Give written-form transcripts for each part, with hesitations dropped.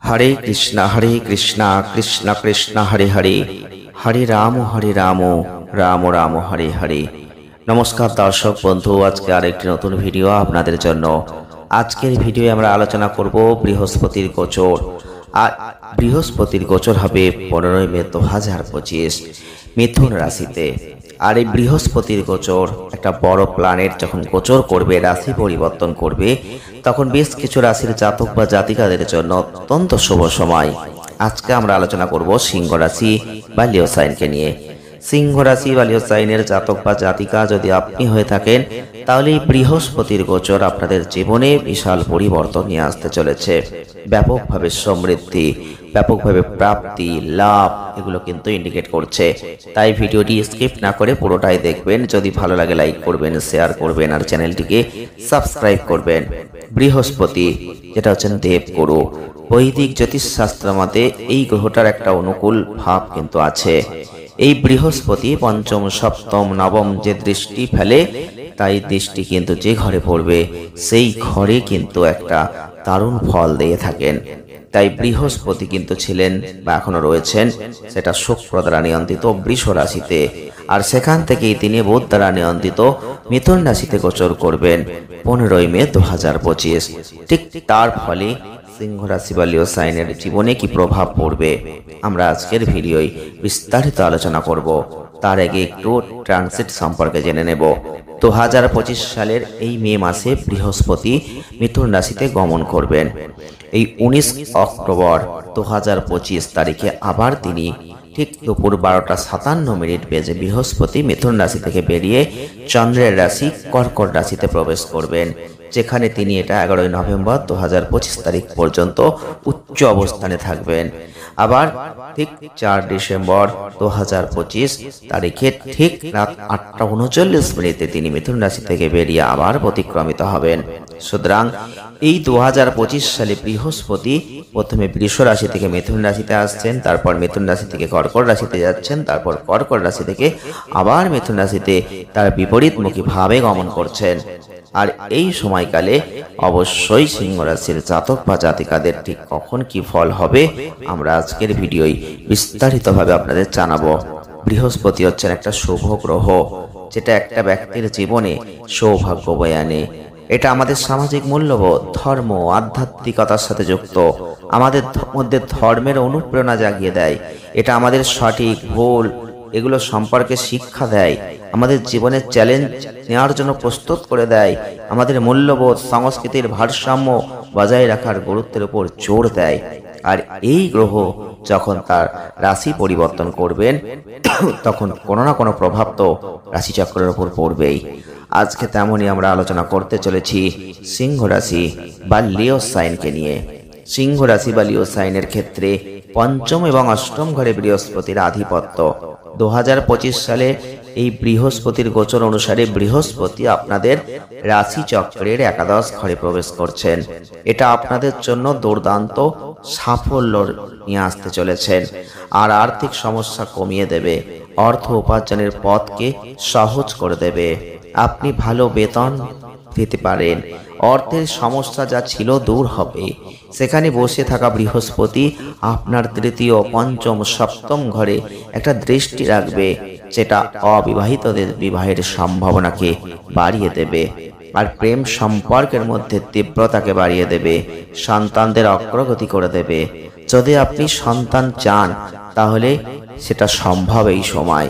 हरे कृष्णा कृष्ण कृष्ण हरे हरे हरे राम राम राम हरे हरे। नमस्कार दर्शक बंधु, आज के आरेकटी नतून भिडियो आपनादेर जन्य। आजकेर भिडियो आमरा आलोचना करब बृहस्पतिर गोचर। আর বৃহস্পতির গোচর হবে 15 মে 2025 মিথুন রাশিতে। আর এই বৃহস্পতির গোচর একটা বড় প্ল্যানেট যখন গোচর করবে, রাশি পরিবর্তন করবে, তখন বেশ কিছু রাশির জাতক বা জাতিকাদের জন্য অত্যন্ত শুভ সময়। আজকে আমরা আলোচনা করব সিংহ রাশি বা লিও সাইনকে নিয়ে। সিংহ রাশি বা লিও সাইনের জাতক বা জাতিকা যদি আপনি হয়ে থাকেন, তাহলে এই বৃহস্পতির গোচর আপনাদের জীবনে বিশাল পরিবর্তন নিয়ে আসতে চলেছে। ব্যাপকভাবে সমৃদ্ধি, ব্যাপকভাবে প্রাপ্তি, লাভ এগুলো কিন্তু ইন্ডিকেট করছে। তাই ভিডিওটি স্কিপ না করে পুরোটাই দেখবেন। যদি ভালো লাগে লাইক করবেন, শেয়ার করবেন আর চ্যানেলটিকে সাবস্ক্রাইব করবেন। বৃহস্পতি যেটা হচ্ছেন দেবগুরু, বৈদিক জ্যোতিষশাস্ত্র মতে এই গ্রহটার একটা অনুকূল ভাব কিন্তু আছে। এই বৃহস্পতি পঞ্চম, সপ্তম, নবম যে দৃষ্টি ফেলে, তাই দৃষ্টি কিন্তু যে ঘরে পড়বে সেই ঘরে কিন্তু একটা দারুণ ফল দিয়ে থাকেন। তাই বৃহস্পতি কিন্তু ছিলেন বা এখনো রয়েছেন সেটা শুক্র দ্বারা নিয়ন্ত্রিত বৃষ রাশিতে, আর সেখান থেকেই তিনি বুধ দ্বারা নিয়ন্ত্রিত মিথুন রাশিতে গোচর করবেন 15 মে 2025। ঠিক তার ফলে সিংহ রাশি বা লিও সাইনের জীবনে কি প্রভাব পড়বে আমরা আজকের ভিডিওয় বিস্তারিত আলোচনা করব। তার আগে একটু ট্রানজিট সম্পর্কে জেনে নেব। 2025 সালের এই মে মাসে বৃহস্পতি মিথুন রাশিতে গমন করবেন। এই 19 অক্টোবর 2025 তারিখে আবার তিনি ঠিক দুপুর 12টা 57 মিনিট বেজে বৃহস্পতি মিথুন রাশি থেকে বেরিয়ে চন্দ্রের রাশি কর্কট রাশিতে প্রবেশ করবেন, যেখানে তিনি এটা 11 নভেম্বর 2025 তারিখ পর্যন্ত উচ্চ অবস্থানে থাকবেন। আবার ঠিক 4 ডিসেম্বর 2025 তারিখে ঠিক রাত 8টা 39 মিনিটে তিনি মিথুন রাশি থেকে বেরিয়ে আবার প্রতিক্রমিত হবেন। সুতরাং এই 2025 সালে বৃহস্পতি প্রথমে বৃষ রাশি থেকে মিথুন রাশিতে আসছেন, তারপর মিথুন রাশি থেকে কর্কট রাশিতে যাচ্ছেন, তারপর কর্কট রাশি থেকে আবার মিথুন রাশিতে তার বিপরীতমুখী ভাবে গমন করছেন। আর এই সময়কালে অবশ্যই সিংহ রাশির জাতক বা জাতিকাদের ঠিক কখন কি ফল হবে আমরা আজকের ভিডিওয় বিস্তারিতভাবে আপনাদের জানাবো। বৃহস্পতি হচ্ছেন একটা শুভ গ্রহ, যেটা একটা ব্যক্তির জীবনে সৌভাগ্য বয়ে আনে। এটা আমাদের সামাজিক মূল্যবোধ, ধর্ম, আধ্যাত্মিকতার সাথে যুক্ত। আমাদের মধ্যে ধর্মের অনুপ্রেরণা জাগিয়ে দেয়। এটা আমাদের সঠিক ভুল এগুলো সম্পর্কে শিক্ষা দেয়, আমাদের জীবনের চ্যালেঞ্জ নেওয়ার জন্য প্রস্তুত করে দেয়, আমাদের মূল্যবোধ, সংস্কৃতির ভারসাম্য বজায় রাখার গুরুত্বের উপর জোর দেয়। আর এই গ্রহ যখন তার রাশি পরিবর্তন করবেন, তখন কোনো না কোনো প্রভাব তো রাশিচক্রের উপর পড়বেই। আজকে তেমনই আমরা আলোচনা করতে চলেছি সিংহ রাশি বা লিও সাইনকে নিয়ে। সিংহ রাশি বা লিও সাইনের ক্ষেত্রে পঞ্চম এবং অষ্টম ঘরে বৃহস্পতির আধিপত্য। 2025 সালে এই বৃহস্পতির গোচর অনুসারে বৃহস্পতি আপনাদের রাশি চক্রের একাদশ ঘরে প্রবেশ করছেন। এটা আপনাদের জন্য দুর্দান্ত সাফল্য নিয়ে আসতে চলেছেন, আর আর্থিক সমস্যা কমিয়ে দেবে, অর্থ উপার্জনের পথকে সহজ করে দেবে। আপনি ভালো বেতন পেতে পারেন, অর্থের সমস্যা যা ছিল দূর হবে। সেখানে বসে থাকা বৃহস্পতি আপনার তৃতীয়, পঞ্চম, সপ্তম ঘরে একটা দৃষ্টি রাখবে, যেটা অবিবাহিতদের বিবাহের সম্ভাবনাকে বাড়িয়ে দেবে, আর প্রেম সম্পর্কের মধ্যে তীব্রতাকে বাড়িয়ে দেবে, সন্তানদের অগ্রগতি করে দেবে। যদি আপনি সন্তান চান তাহলে সেটা সম্ভব এই সময়।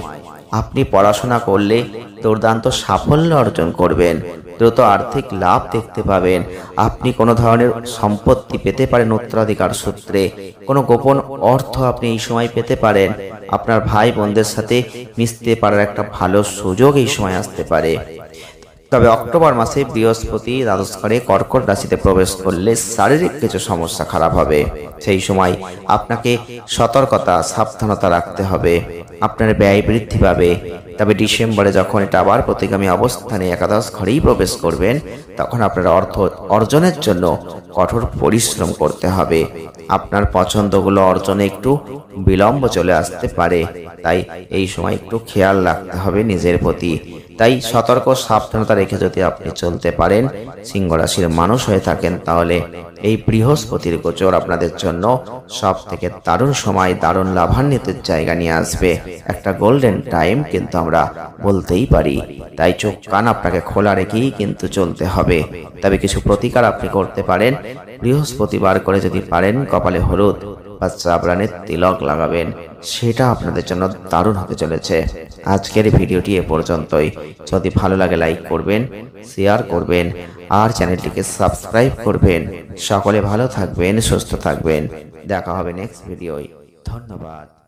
আপনি পড়াশোনা করলে দুর্দান্ত সাফল্য অর্জন করবেন, দ্রুত আর্থিক লাভ দেখতে পাবেন। আপনি কোনো ধরনের সম্পত্তি পেতে পারেন উত্তরাধিকার সূত্রে, কোনো গোপন অর্থ আপনি এই সময় পেতে পারেন। আপনার ভাই বোনদের সাথে মিশতে পারার একটা ভালো সুযোগ এই সময় আসতে পারে। তবে অক্টোবর মাসে বৃহস্পতি দ্বাদশ ঘরে কর্কট রাশিতে প্রবেশ করলে শারীরিক কিছু সমস্যা খারাপ হবে। সেই সময় আপনাকে সতর্কতা, সাবধানতা রাখতে হবে। আপনার ব্যয় বৃদ্ধি পাবে। তবে ডিসেম্বরে যখন এটা আবার প্রতিগামী অবস্থানে একাদশ ঘরেই প্রবেশ করবেন, তখন আপনার অর্থ অর্জনের জন্য কঠোর পরিশ্রম করতে হবে। আপনার পছন্দগুলো অর্জনে একটু বিলম্ব চলে আসতে পারে, তাই এই সময় একটু খেয়াল রাখতে হবে নিজের প্রতি। তাই সতর্ক সাবধানতা রেখে যদি আপনি চলতে পারেন, সিংহ রাশির মানুষ হয়ে থাকেন, তাহলে এই বৃহস্পতির গোচর আপনাদের জন্য সব থেকে দারুণ সময়, দারুণ লাভান্বিতের জায়গা নিয়ে আসবে। একটা গোল্ডেন টাইম কিন্তু আমরা বলতেই পারি। তাই চোখ কান আপনাকে খোলা রেখেই কিন্তু চলতে হবে। তবে কিছু প্রতিকার আপনি করতে পারেন। বৃহস্পতিবার করে যদি পারেন কপালে হলুদ বা চাবড়ানের তিলক লাগাবেন, সেটা আপনাদের জন্য দারুণ হতে চলেছে। আজকের ভিডিওটি এ পর্যন্তই। যদি ভালো লাগে লাইক করবেন, শেয়ার করবেন আর চ্যানেলটিকে সাবস্ক্রাইব করবেন। সকলে ভালো থাকবেন, সুস্থ থাকবেন। দেখা হবে নেক্সট ভিডিওয়। ধন্যবাদ।